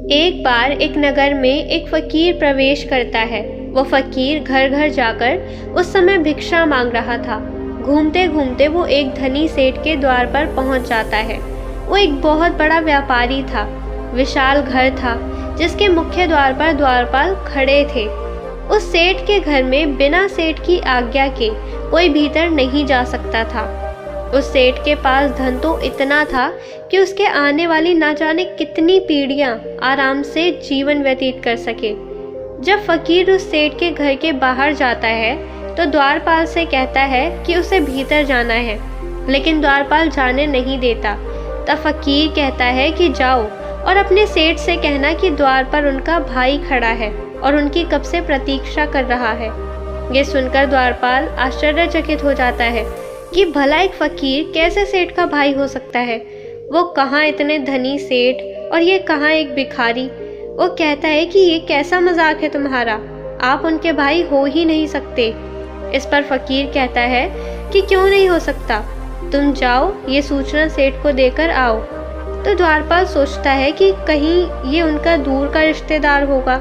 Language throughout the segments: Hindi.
एक बार एक नगर में एक फकीर प्रवेश करता है। वो फकीर घर घर जाकर उस समय भिक्षा मांग रहा था। घूमते घूमते वो एक धनी सेठ के द्वार पर पहुंच जाता है। वो एक बहुत बड़ा व्यापारी था। विशाल घर था जिसके मुख्य द्वार पर द्वारपाल खड़े थे। उस सेठ के घर में बिना सेठ की आज्ञा के कोई भीतर नहीं जा सकता था। उस सेठ के पास धन तो इतना था कि उसके आने वाली ना जाने कितनी पीढ़ियां आराम से जीवन व्यतीत कर सके। जब फकीर उस सेठ के घर के बाहर जाता है तो द्वारपाल से कहता है कि उसे भीतर जाना है, लेकिन द्वारपाल जाने नहीं देता। तब फकीर कहता है कि जाओ और अपने सेठ से कहना कि द्वार पर उनका भाई खड़ा है और उनकी कब से प्रतीक्षा कर रहा है। ये सुनकर द्वारपाल आश्चर्यचकित हो जाता है कि भला एक फकीर कैसे सेठ का भाई हो सकता है। वो कहाँ इतने धनी सेठ और ये कहाँ एक भिखारी। वो कहता है कि ये कैसा मजाक है तुम्हारा, आप उनके भाई हो ही नहीं सकते। इस पर फकीर कहता है कि क्यों नहीं हो सकता, तुम जाओ ये सूचना सेठ को देकर आओ। तो द्वारपाल सोचता है कि कहीं ये उनका दूर का रिश्तेदार होगा,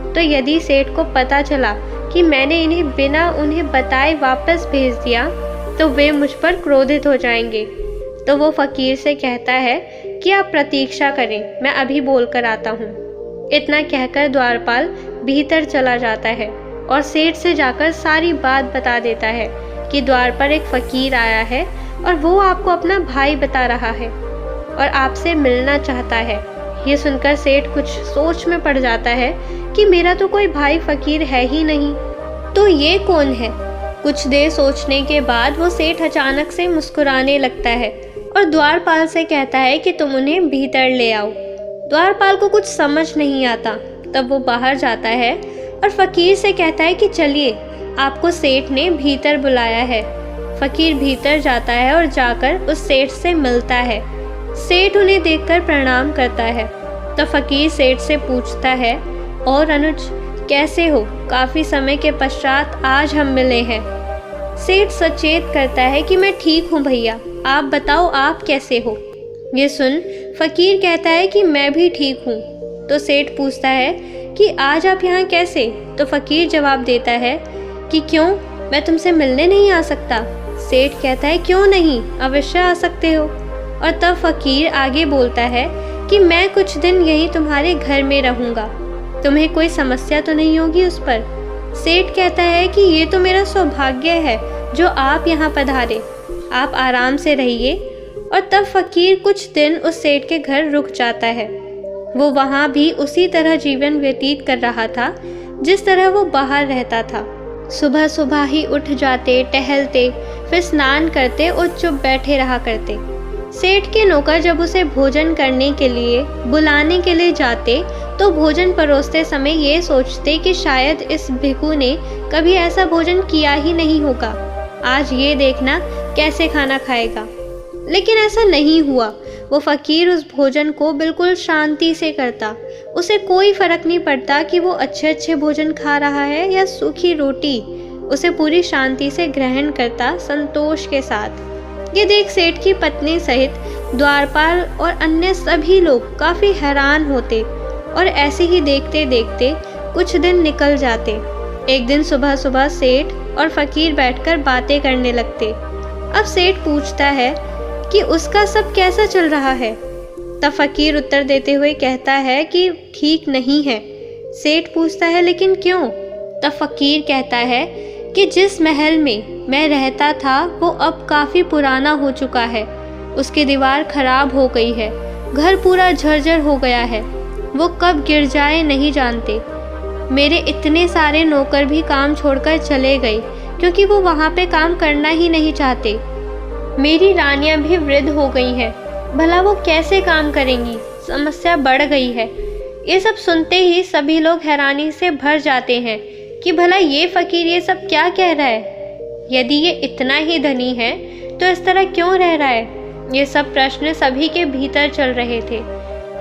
तो यदि सेठ को पता चला कि मैंने इन्हें बिना उन्हें बताए वापस भेज दिया तो वे मुझ पर क्रोधित हो जाएंगे। तो वो फकीर से कहता है कि आप प्रतीक्षा करें, मैं अभी बोल कर आता हूँ। इतना कहकर द्वारपाल भीतर चला जाता है और सेठ से जाकर सारी बात बता देता है कि द्वार पर एक फकीर आया है और वो आपको अपना भाई बता रहा है और आपसे मिलना चाहता है। ये सुनकर सेठ कुछ सोच में पड़ जाता है कि मेरा तो कोई भाई फकीर है ही नहीं, तो ये कौन है। कुछ देर सोचने के बाद वो सेठ अचानक से मुस्कुराने लगता है और द्वारपाल से कहता है कि तुम उन्हें भीतर ले आओ। द्वारपाल को कुछ समझ नहीं आता। तब वो बाहर जाता है और फकीर से कहता है कि चलिए, आपको सेठ ने भीतर बुलाया है। फकीर भीतर जाता है और जाकर उस सेठ से मिलता है। सेठ उन्हें देखकर प्रणाम करता है। तो फकीर सेठ से पूछता है, और अनुज कैसे हो, काफ़ी समय के पश्चात आज हम मिले हैं। सेठ सचेत करता है कि मैं ठीक हूँ भैया, आप बताओ आप कैसे हो। ये सुन फकीर कहता है कि मैं भी ठीक हूँ। तो सेठ पूछता है कि आज आप यहाँ कैसे। तो फकीर जवाब देता है कि क्यों, मैं तुमसे मिलने नहीं आ सकता। सेठ कहता है क्यों नहीं, अवश्य आ सकते हो। और तब फकीर आगे बोलता है कि मैं कुछ दिन यही तुम्हारे घर में रहूँगा, तुम्हें कोई समस्या तो नहीं होगी उस पर। सेठ कहता है कि ये तो मेरा सौभाग्य है जो आप यहाँ पधारे, आप आराम से रहिए। और तब फकीर कुछ दिन उस सेठ के घर रुक जाता है। वो वहाँ भी उसी तरह जीवन व्यतीत कर रहा था जिस तरह वो बाहर रहता था। सुबह सुबह ही उठ जाते, टहलते, फिर स्नान करते और चुप बैठे रहा करते। सेठ के नौकर जब उसे भोजन करने के लिए बुलाने के लिए जाते तो भोजन परोसते समय ये सोचते कि शायद इस भिखू ने कभी ऐसा भोजन किया ही नहीं होगा, आज ये देखना कैसे खाना खाएगा। लेकिन ऐसा नहीं हुआ। वो फकीर उस भोजन को बिल्कुल शांति से करता। उसे कोई फर्क नहीं पड़ता कि वो अच्छे अच्छे भोजन खा रहा है या सूखी रोटी, उसे पूरी शांति से ग्रहण करता, संतोष के साथ। ये देख सेठ की पत्नी सहित द्वारपाल और अन्य सभी लोग काफ़ी हैरान होते और ऐसे ही देखते देखते कुछ दिन निकल जाते। एक दिन सुबह सुबह सेठ और फकीर बैठकर बातें करने लगते। अब सेठ पूछता है कि उसका सब कैसा चल रहा है। तब फकीर उत्तर देते हुए कहता है कि ठीक नहीं है। सेठ पूछता है लेकिन क्यों। तब फकीर कहता है कि जिस महल में मैं रहता था वो अब काफ़ी पुराना हो चुका है, उसकी दीवार खराब हो गई है, घर पूरा झरझर हो गया है, वो कब गिर जाए नहीं जानते। मेरे इतने सारे नौकर भी काम छोड़कर चले गए क्योंकि वो वहाँ पे काम करना ही नहीं चाहते। मेरी रानियाँ भी वृद्ध हो गई हैं, भला वो कैसे काम करेंगी, समस्या बढ़ गई है। ये सब सुनते ही सभी लोग हैरानी से भर जाते हैं कि भला ये फकीर ये सब क्या कह रहा है। यदि ये इतना ही धनी है तो इस तरह क्यों रह रहा है। ये सब प्रश्न सभी के भीतर चल रहे थे।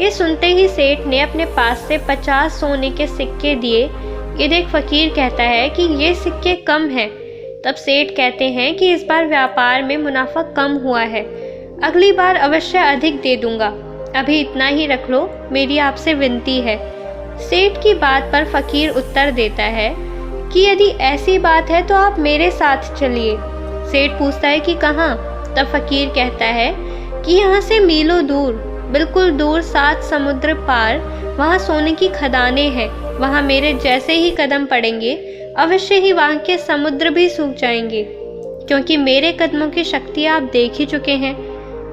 ये सुनते ही सेठ ने अपने पास से 50 सोने के सिक्के दिए। ये देख फकीर कहता है कि ये सिक्के कम हैं। तब सेठ कहते हैं कि इस बार व्यापार में मुनाफा कम हुआ है, अगली बार अवश्य अधिक दे दूंगा। अभी इतना ही रख लो, मेरी आपसे विनती है। सेठ की बात पर फकीर उत्तर देता है कि यदि ऐसी बात है तो आप मेरे साथ चलिए। सेठ पूछता है कि कहाँ? तब फकीर कहता है कि यहाँ से मीलों दूर, बिल्कुल दूर, 7 समुद्र पार, वहाँ सोने की खदानें हैं। वहाँ मेरे जैसे ही कदम पड़ेंगे अवश्य ही वहाँ के समुद्र भी सूख जाएंगे, क्योंकि मेरे कदमों की शक्ति आप देख ही चुके हैं।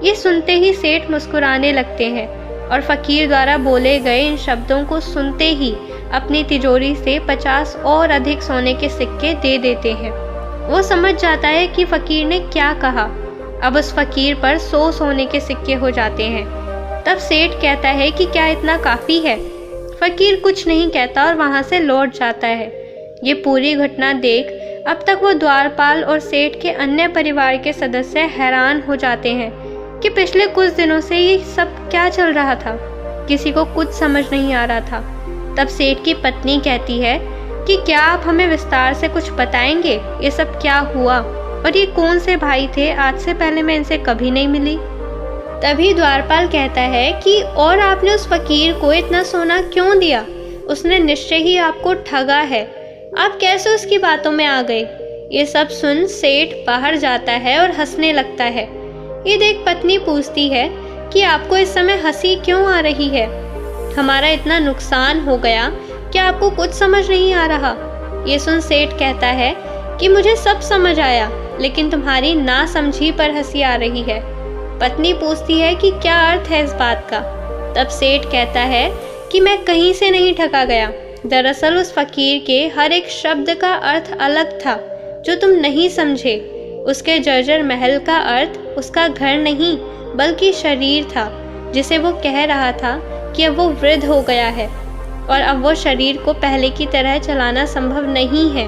ये सुनते ही सेठ मुस्कुराने लगते हैं और फकीर द्वारा बोले गए इन शब्दों को सुनते ही अपनी तिजोरी से 50 और अधिक सोने के सिक्के दे देते हैं। वो समझ जाता है कि फकीर ने क्या कहा। अब उस फकीर पर 100 सोने के सिक्के हो जाते हैं। तब सेठ कहता है कि क्या इतना काफ़ी है? फकीर कुछ नहीं कहता और वहाँ से लौट जाता है। ये पूरी घटना देख अब तक वो द्वारपाल और सेठ के अन्य परिवार के सदस्य हैरान हो जाते हैं कि पिछले कुछ दिनों से ये सब क्या चल रहा था। किसी को कुछ समझ नहीं आ रहा था। तब सेठ की पत्नी कहती है कि क्या आप हमें विस्तार से कुछ बताएंगे, ये सब क्या हुआ और ये कौन से भाई थे? आज से पहले मैं इनसे कभी नहीं मिली। तभी द्वारपाल कहता है कि और आपने उस फकीर को इतना सोना क्यों दिया? उसने निश्चय ही आपको ठगा है। आप कैसे उसकी बातों में आ गए? ये सब सुन सेठ बाहर जाता है और हंसने लगता है। ये देख पत्नी पूछती है कि आपको इस समय हंसी क्यों आ रही है? हमारा इतना नुकसान हो गया, क्या आपको कुछ समझ नहीं आ रहा? ये सुन सेठ कहता है कि मुझे सब समझ आया, लेकिन तुम्हारी ना समझी पर हंसी आ रही है। पत्नी पूछती है कि क्या अर्थ है इस बात का? तब सेठ कहता है कि मैं कहीं से नहीं ठगा गया। दरअसल उस फकीर के हर एक शब्द का अर्थ अलग था जो तुम नहीं समझे। उसके जर्जर महल का अर्थ उसका घर नहीं बल्कि शरीर था, जिसे वो कह रहा था कि अब वो वृद्ध हो गया है और अब वो शरीर को पहले की तरह चलाना संभव नहीं है।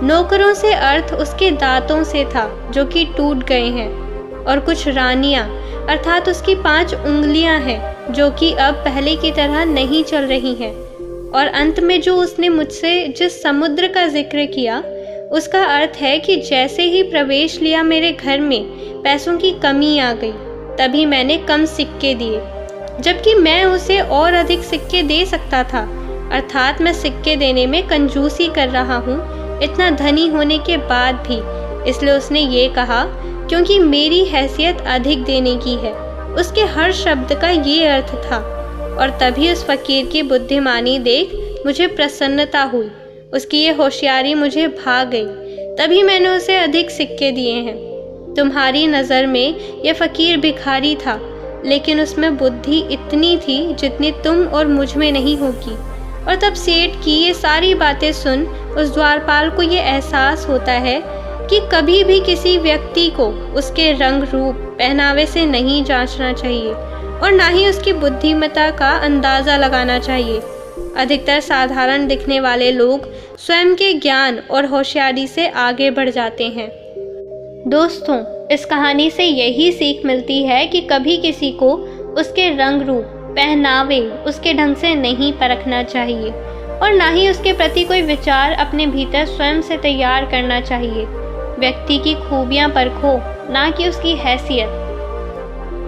नौकरों से अर्थ उसके दांतों से था जो कि टूट गए हैं, और कुछ रानियां अर्थात उसकी 5 उंगलियां हैं जो कि अब पहले की तरह नहीं चल रही हैं। और अंत में जो उसने मुझसे जिस समुद्र का जिक्र किया, उसका अर्थ है कि जैसे ही प्रवेश लिया मेरे घर में पैसों की कमी आ गई, तभी मैंने कम सिक्के दिए, जबकि मैं उसे और अधिक सिक्के दे सकता था। अर्थात मैं सिक्के देने में कंजूसी कर रहा हूँ, इतना धनी होने के बाद भी। इसलिए उसने ये कहा क्योंकि मेरी हैसियत अधिक देने की है। उसके हर शब्द का ये अर्थ था। और तभी उस फकीर की बुद्धिमानी देख मुझे प्रसन्नता हुई। उसकी ये होशियारी मुझे भा गई, तभी मैंने उसे अधिक सिक्के दिए हैं। तुम्हारी नज़र में यह फकीर भिखारी था, लेकिन उसमें बुद्धि इतनी थी जितनी तुम और मुझ में नहीं होगी। और तब सेठ की ये सारी बातें सुन उस द्वारपाल को ये एहसास होता है कि कभी भी किसी व्यक्ति को उसके रंग रूप पहनावे से नहीं जांचना चाहिए और ना ही उसकी बुद्धिमत्ता का अंदाज़ा लगाना चाहिए। अधिकतर साधारण दिखने वाले लोग स्वयं के ज्ञान और होशियारी से आगे बढ़ जाते हैं। दोस्तों, इस कहानी से यही सीख मिलती है कि कभी किसी को उसके रंग रूप, पहनावे, उसके ढंग से नहीं परखना चाहिए और ना ही उसके प्रति कोई विचार अपने भीतर स्वयं से तैयार करना चाहिए। व्यक्ति की खूबियां परखो, ना कि उसकी हैसियत।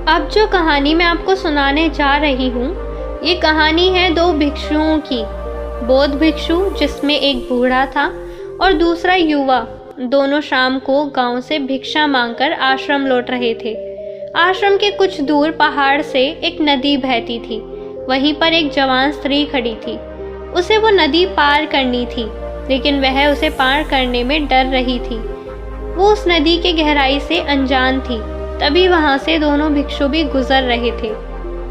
अब जो कहानी मैं आपको सुनाने जा रही हूँ, ये कहानी है 2 भिक्षुओं की। बौद्ध भिक्षु, जिसमें एक बूढ़ा था और दूसरा युवा, दोनों शाम को गांव से भिक्षा मांगकर आश्रम लौट रहे थे। आश्रम के कुछ दूर पहाड़ से एक नदी बहती थी। वहीं पर एक जवान स्त्री खड़ी थी। उसे वो नदी पार करनी थी, लेकिन वह उसे पार करने में डर रही थी। वो उस नदी के गहराई से अनजान थी। तभी वहां से दोनों भिक्षु भी गुजर रहे थे।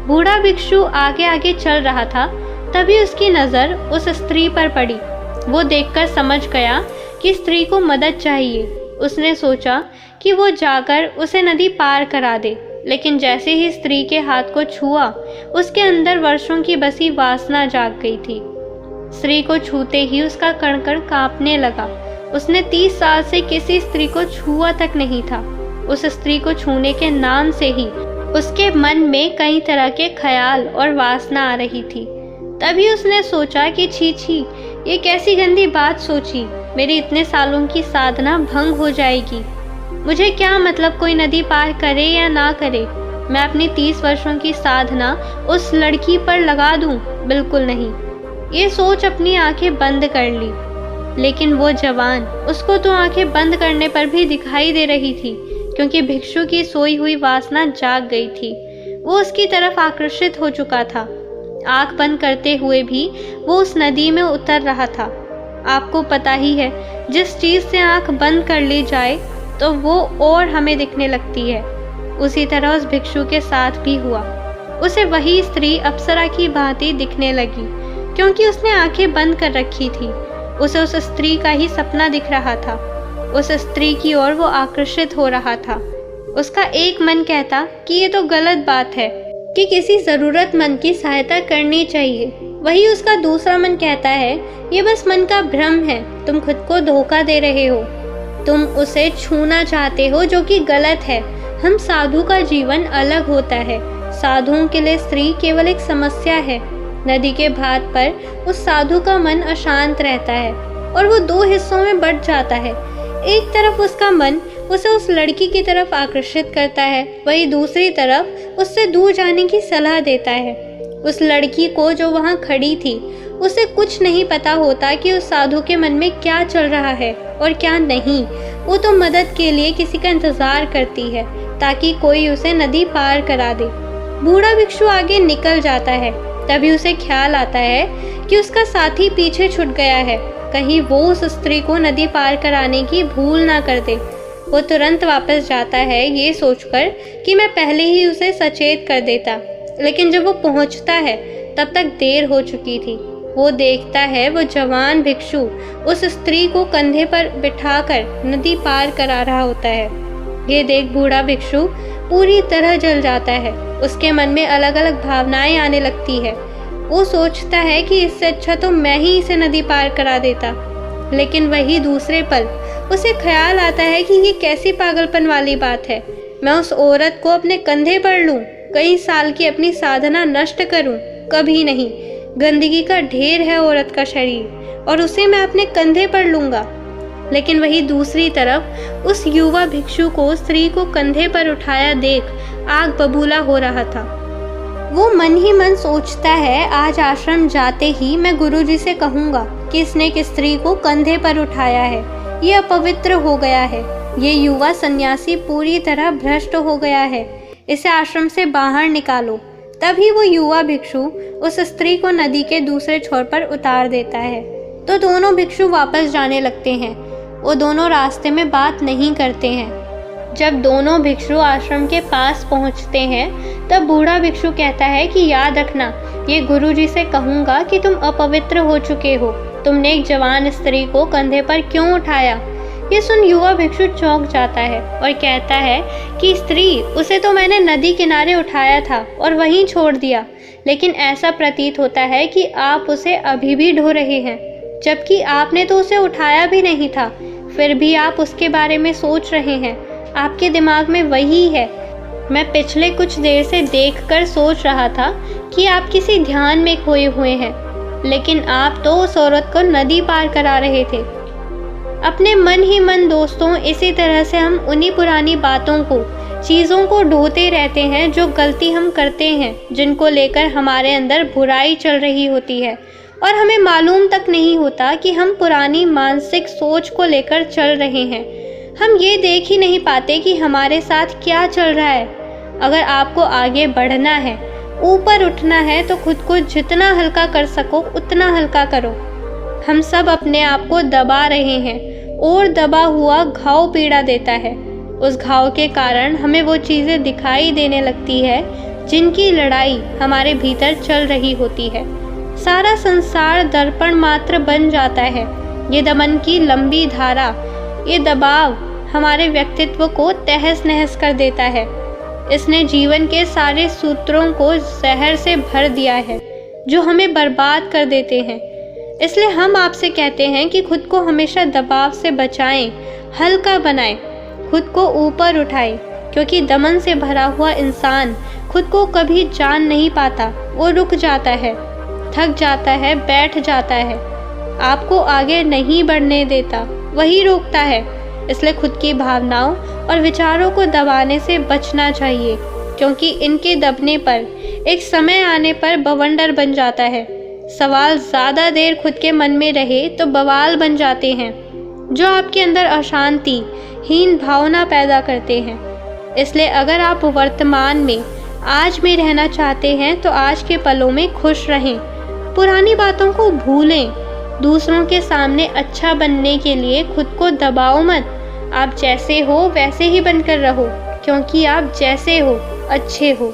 बूढ़ा भिक्षु आगे आगे चल रहा था, तभी उसकी नज़र उस स्त्री पर पड़ी। वो देखकर समझ गया कि स्त्री को मदद चाहिए। उसने सोचा कि वो जाकर उसे नदी पार करा दे, लेकिन जैसे ही स्त्री के हाथ को छुआ, उसके अंदर वर्षों की बसी वासना जाग गई थी। स्त्री को छूते ही उसका कण-कण कांपने लगा। उसने 30 साल से किसी स्त्री को छुआ तक नहीं था। उस स्त्री को छूने के नाम से ही उसके मन में कई तरह के ख्याल और वासना आ रही थी। तभी उसने सोचा कि छी छी, ये कैसी गंदी बात सोची। मेरी इतने सालों की साधना भंग हो जाएगी। मुझे क्या मतलब कोई नदी पार करे या ना करे। मैं अपनी 30 वर्षों की साधना उस लड़की पर लगा दूं? बिल्कुल नहीं। ये सोच अपनी आंखें बंद कर ली। लेकिन वो जवान, उसको तो आंखें बंद करने पर भी दिखाई दे रही थी, क्योंकि भिक्षु की सोई हुई वासना जाग गई थी। वो उसकी तरफ आकर्षित हो चुका था। आंख बंद करते हुए भी वो उस नदी में उतर रहा था। आपको पता ही है, जिस चीज़ से आंख बंद कर ली जाए तो वो और हमें दिखने लगती है। उसी तरह उस भिक्षु के साथ भी हुआ। उसे वही स्त्री अप्सरा की भांति दिखने लगी, क्योंकि उसने आंखें बंद कर रखी थी। उसे उस स्त्री का ही सपना दिख रहा था। उस स्त्री की ओर वो आकर्षित हो रहा था। उसका एक मन कहता कि ये तो गलत बात है, कि किसी ज़रूरतमंद की सहायता करनी चाहिए। वही उसका दूसरा मन कहता है, ये बस मन का भ्रम है, तुम खुद को धोखा दे रहे हो, तुम उसे छूना चाहते हो, जो कि गलत है। हम साधु का जीवन अलग होता है। साधुओं के लिए स्त्री केवल एक समस्या है। नदी के घाट पर उस साधु का मन अशांत रहता है और वो दो हिस्सों में बंट जाता है। एक तरफ उसका मन उसे उस लड़की की तरफ आकर्षित करता है, वही दूसरी तरफ उससे दूर जाने की सलाह देता है। उस लड़की को, जो वहाँ खड़ी थी, उसे कुछ नहीं पता होता कि उस साधु के मन में क्या चल रहा है और क्या नहीं। वो तो मदद के लिए किसी का इंतजार करती है, ताकि कोई उसे नदी पार करा दे। बूढ़ा भिक्षु आगे निकल जाता है। तभी उसे ख्याल आता है कि उसका साथी पीछे छूट गया है। कहीं वो उस स्त्री को नदी पार कराने की भूल ना कर दे। वो तुरंत वापस जाता है, ये सोचकर कि मैं पहले ही उसे सचेत कर देता। लेकिन जब वो पहुंचता है तब तक देर हो चुकी थी। वो देखता है वो जवान भिक्षु उस स्त्री को कंधे पर बिठाकर नदी पार करा रहा होता है। ये देख बूढ़ा भिक्षु पूरी तरह जल जाता है। उसके मन में अलग अलग भावनाएं आने लगती है। वो सोचता है कि इससे अच्छा तो मैं ही इसे नदी पार करा देता। लेकिन वही दूसरे पल उसे ख्याल आता है कि ये कैसी पागलपन वाली बात है। मैं उस औरत को अपने कंधे पर लूं, कई साल की अपनी साधना नष्ट करूं? कभी नहीं। गंदगी का ढेर है औरत का शरीर, और उसे मैं अपने कंधे पर लूंगा। लेकिन वही दूसरी तरफ उस युवा भिक्षु को स्त्री को कंधे पर उठाया देख आग बबूला हो रहा था। वो मन ही मन सोचता है, आज आश्रम जाते ही मैं गुरुजी से कहूँगा कि इसने किस स्त्री को कंधे पर उठाया है। ये अपवित्र हो गया है। ये युवा सन्यासी पूरी तरह भ्रष्ट हो गया है। इसे आश्रम से बाहर निकालो। तभी वो युवा भिक्षु उस स्त्री को नदी के दूसरे छोर पर उतार देता है। तो दोनों भिक्षु वापस जाने लगते हैं। वो दोनों रास्ते में बात नहीं करते हैं। जब दोनों भिक्षु आश्रम के पास पहुंचते हैं तब बूढ़ा भिक्षु कहता है कि याद रखना, ये गुरुजी से कहूँगा कि तुम अपवित्र हो चुके हो। तुमने एक जवान स्त्री को कंधे पर क्यों उठाया? ये सुन युवा भिक्षु चौंक जाता है और कहता है कि स्त्री, उसे तो मैंने नदी किनारे उठाया था और वहीं छोड़ दिया। लेकिन ऐसा प्रतीत होता है कि आप उसे अभी भी ढो रहे हैं, जबकि आपने तो उसे उठाया भी नहीं था। फिर भी आप उसके बारे में सोच रहे हैं। आपके दिमाग में वही है। मैं पिछले कुछ देर से देखकर सोच रहा था कि आप किसी ध्यान में खोए हुए हैं, लेकिन आप तो उस औरत को नदी पार करा रहे थे। अपने मन ही मन दोस्तों, इसी तरह से हम उन्हीं पुरानी बातों को, चीज़ों को ढोते रहते हैं जो गलती हम करते हैं, जिनको लेकर हमारे अंदर बुराई चल रही होती है और हमें मालूम तक नहीं होता कि हम पुरानी मानसिक सोच को लेकर चल रहे हैं। हम ये देख ही नहीं पाते कि हमारे साथ क्या चल रहा है। अगर आपको आगे बढ़ना है, ऊपर उठना है, तो खुद को जितना हल्का कर सको उतना हल्का करो। हम सब अपने आप को दबा रहे हैं और दबा हुआ घाव पीड़ा देता है। उस घाव के कारण हमें वो चीज़ें दिखाई देने लगती है जिनकी लड़ाई हमारे भीतर चल रही होती है। सारा संसार दर्पण मात्र बन जाता है। ये दमन की लंबी धारा, ये दबाव हमारे व्यक्तित्व को तहस नहस कर देता है। इसने जीवन के सारे सूत्रों को जहर से भर दिया है जो हमें बर्बाद कर देते हैं। इसलिए हम आपसे कहते हैं कि खुद को हमेशा दबाव से बचाएं, हल्का बनाएं, खुद को ऊपर उठाएं, क्योंकि दमन से भरा हुआ इंसान खुद को कभी जान नहीं पाता। वो रुक जाता है, थक जाता है, बैठ जाता है, आपको आगे नहीं बढ़ने देता, वही रोकता है। इसलिए खुद की भावनाओं और विचारों को दबाने से बचना चाहिए। क्योंकि इनके दबने पर एक समय आने पर बवंडर बन जाता है। सवाल ज़्यादा देर खुद के मन में रहे तो बवाल बन जाते हैं, जो आपके अंदर अशांति, हीन भावना पैदा करते हैं। इसलिए अगर आप वर्तमान में, आज में रहना चाहते हैं तो आज के पलों में खुश रहें। पुरानी बातों को भूलें। दूसरों के सामने अच्छा बनने के लिए खुद को दबाओ मत। आप जैसे हो वैसे ही बनकर रहो, क्योंकि आप जैसे हो अच्छे हो।